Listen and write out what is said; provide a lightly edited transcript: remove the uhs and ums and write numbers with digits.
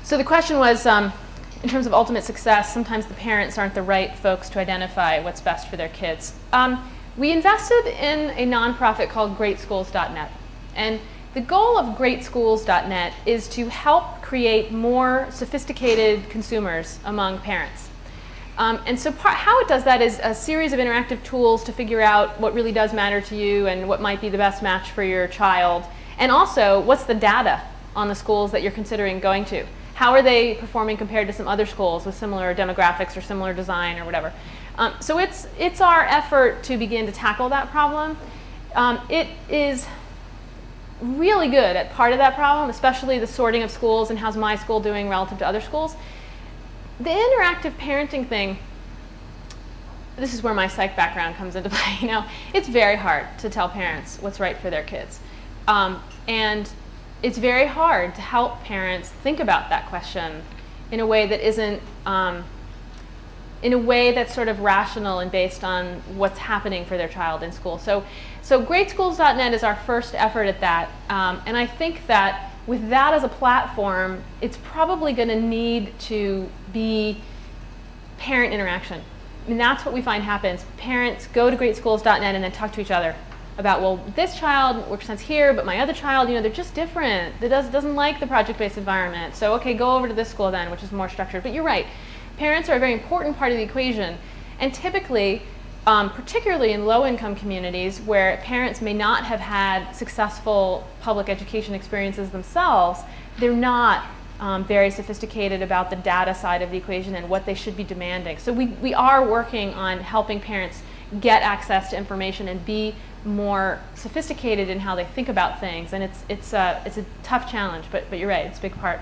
So the question was, in terms of ultimate success, sometimes the parents aren't the right folks to identify what's best for their kids. We invested in a nonprofit called greatschools.net. And the goal of greatschools.net is to help create more sophisticated consumers among parents. And so how it does that is a series of interactive tools to figure out what really does matter to you and what might be the best match for your child. And also, what's the data on the schools that you're considering going to? How are they performing compared to some other schools with similar demographics or similar design or whatever? So it's our effort to begin to tackle that problem. It is really good at part of that problem, especially the sorting of schools and how's my school doing relative to other schools. The interactive parenting thing, this is where my psych background comes into play. You know, it's very hard to tell parents what's right for their kids. And it's very hard to help parents think about that question in a way that isn't, in a way that's sort of rational and based on what's happening for their child in school. So greatschools.net is our first effort at that. And I think that with that as a platform, it's probably going to need to be parent interaction. And that's what we find happens. Parents go to greatschools.net and then talk to each other about, well, this child works sense here, but my other child, you know, they're just different. It doesn't like the project-based environment. So, okay, go over to this school then, which is more structured. But you're right. Parents are a very important part of the equation. And typically, particularly in low-income communities where parents may not have had successful public education experiences themselves, they're not very sophisticated about the data side of the equation and what they should be demanding. So we are working on helping parents get access to information and be more sophisticated in how they think about things. And it's a tough challenge, but you're right, it's a big part.